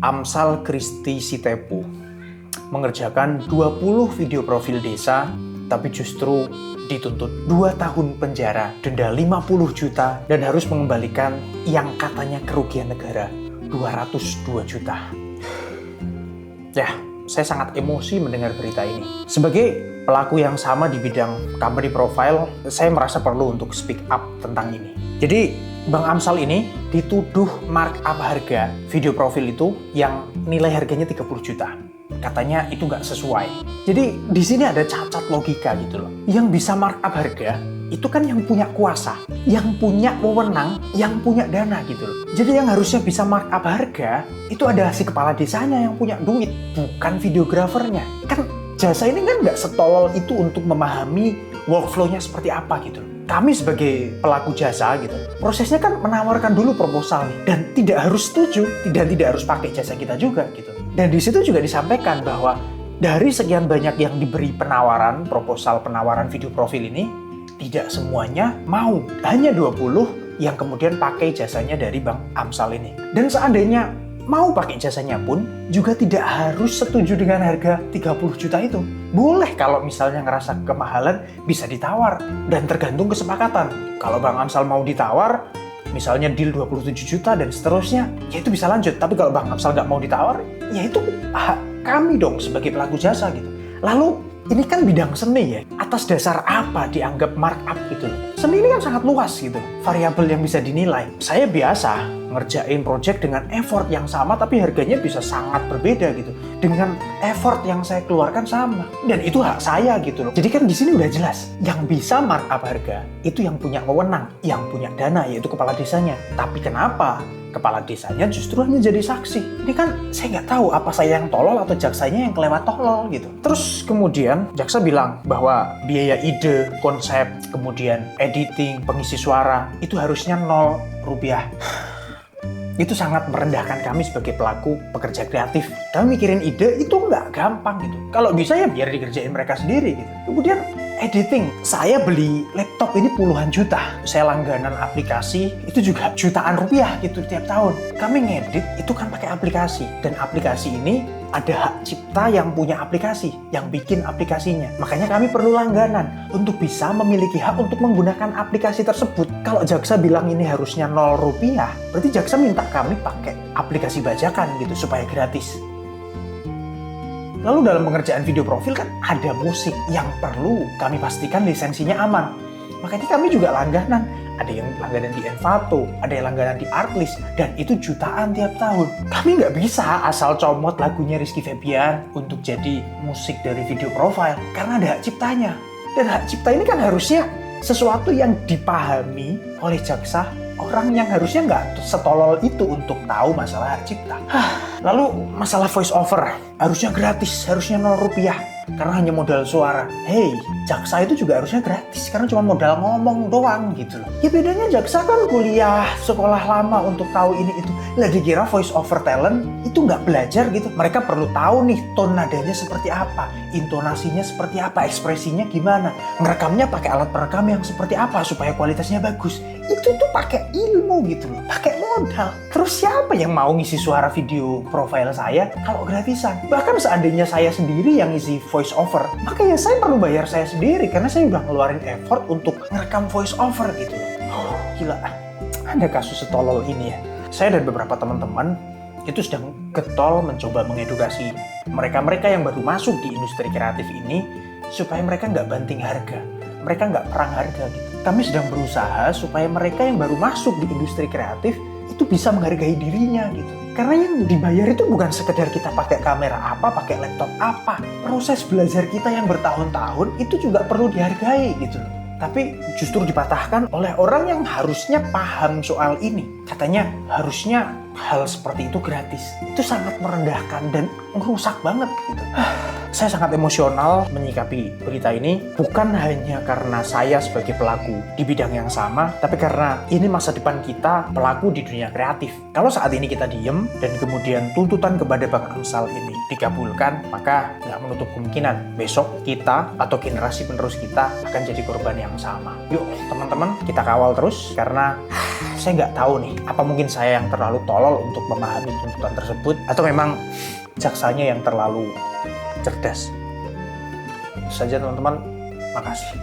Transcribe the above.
Amsal Kristi Sitepu mengerjakan 20 video profil desa, tapi justru dituntut 2 tahun penjara, denda 50 juta, dan harus mengembalikan yang katanya kerugian negara 202 juta. Ya, saya sangat emosi mendengar berita ini. Sebagai pelaku yang sama di bidang company profile, saya merasa perlu untuk speak up tentang ini. Jadi, Bang Amsal ini dituduh markup harga video profil itu yang nilai harganya 30 juta. Katanya itu nggak sesuai. Jadi di sini ada cacat logika gitu loh. Yang bisa markup harga itu kan yang punya kuasa, yang punya wewenang, yang punya dana gitu loh. Jadi yang harusnya bisa markup harga itu adalah si kepala desanya yang punya duit, bukan videografernya. Kan jasa ini kan nggak setolol itu untuk memahami workflow-nya seperti apa gitu loh. Kami sebagai pelaku jasa gitu, prosesnya kan menawarkan dulu proposal nih, dan tidak harus setuju, dan tidak harus pakai jasa kita juga gitu. Dan di situ juga disampaikan bahwa dari sekian banyak yang diberi penawaran, proposal penawaran video profil ini, tidak semuanya mau. Hanya 20 yang kemudian pakai jasanya dari Bang Amsal ini. Dan seandainya mau pakai jasanya pun juga tidak harus setuju dengan harga 30 juta itu. Boleh kalau misalnya ngerasa kemahalan bisa ditawar dan tergantung kesepakatan. Kalau Bang Amsal mau ditawar, misalnya deal 27 juta dan seterusnya, ya itu bisa lanjut. Tapi kalau Bang Amsal nggak mau ditawar, ya itu hak kami dong sebagai pelaku jasa gitu. Lalu ini kan bidang seni ya, atas dasar apa dianggap markup gitu loh. Seni ini kan sangat luas gitu, variabel yang bisa dinilai. Saya biasa ngerjain project dengan effort yang sama tapi harganya bisa sangat berbeda gitu. Dengan effort yang saya keluarkan sama. Dan itu hak saya gitu loh. Jadi kan di sini udah jelas, yang bisa markup harga itu yang punya wewenang, yang punya dana yaitu kepala desanya. Tapi kenapa kepala desanya justru hanya jadi saksi? Ini kan saya nggak tahu apa saya yang tolol atau jaksanya yang kelewat tolol gitu. Terus kemudian jaksa bilang bahwa biaya ide, konsep, kemudian editing, pengisi suara itu harusnya 0 rupiah. Itu sangat merendahkan kami sebagai pelaku pekerja kreatif. Kami mikirin ide itu nggak gampang gitu. Kalau bisa ya biar dikerjain mereka sendiri gitu. Kemudian editing, saya beli laptop ini puluhan juta. Saya langganan aplikasi itu juga jutaan rupiah gitu tiap tahun. Kami ngedit itu kan pakai aplikasi, dan aplikasi ini ada hak cipta yang punya aplikasi, yang bikin aplikasinya. Makanya kami perlu langganan untuk bisa memiliki hak untuk menggunakan aplikasi tersebut. Kalau jaksa bilang ini harusnya 0 rupiah, berarti jaksa minta kami pakai aplikasi bajakan gitu supaya gratis. Lalu dalam pengerjaan video profil kan ada musik yang perlu kami pastikan lisensinya aman. Makanya kami juga langganan. Ada yang langganan di Envato, ada yang langganan di Artlist, dan itu jutaan tiap tahun. Kami nggak bisa asal comot lagunya Rizky Febian untuk jadi musik dari video profile, karena ada hak ciptanya. Dan hak cipta ini kan harusnya sesuatu yang dipahami oleh jaksa, orang yang harusnya nggak setolol itu untuk tahu masalah hak cipta. Lalu masalah voice over, harusnya gratis, harusnya 0 rupiah. Karena hanya modal suara. Hey, jaksa itu juga harusnya gratis karena cuma modal ngomong doang gitu loh. Ya bedanya jaksa kan kuliah, sekolah lama untuk tahu ini itu. Lah dikira voice over talent itu nggak belajar gitu. Mereka perlu tahu nih tone nadanya seperti apa, intonasinya seperti apa, ekspresinya gimana, ngerekamnya pakai alat perekam yang seperti apa supaya kualitasnya bagus. Itu tuh pakai ilmu gitu loh, pakai modal. Terus siapa yang mau ngisi suara video profile saya kalau gratisan? Bahkan seandainya saya sendiri yang ngisi voice over, maka ya saya perlu bayar saya sendiri karena saya udah ngeluarin effort untuk ngerekam voice over gitu loh. Gila, ada kasus setolol ini ya. Saya dan beberapa teman-teman itu sedang getol mencoba mengedukasi mereka-mereka yang baru masuk di industri kreatif ini supaya mereka nggak banting harga, mereka nggak perang harga gitu. Kami sedang berusaha supaya mereka yang baru masuk di industri kreatif itu bisa menghargai dirinya gitu. Karena yang dibayar itu bukan sekedar kita pakai kamera apa, pakai laptop apa. Proses belajar kita yang bertahun-tahun itu juga perlu dihargai gitu loh. Tapi justru dipatahkan oleh orang yang harusnya paham soal ini. Katanya harusnya hal seperti itu gratis. Itu sangat merendahkan dan merusak banget gitu. Saya sangat emosional menyikapi berita ini, bukan hanya karena saya sebagai pelaku di bidang yang sama, tapi karena ini masa depan kita pelaku di dunia kreatif. Kalau saat ini kita diem dan kemudian tuntutan kepada Bang Amsal ini dikabulkan, maka nggak menutup kemungkinan besok kita atau generasi penerus kita akan jadi korban yang sama. Yuk teman-teman, kita kawal terus karena saya nggak tahu nih, apa mungkin saya yang terlalu tolol untuk memahami tuntutan tersebut, atau memang jaksanya yang terlalu cerdas. Itu saja teman-teman, makasih.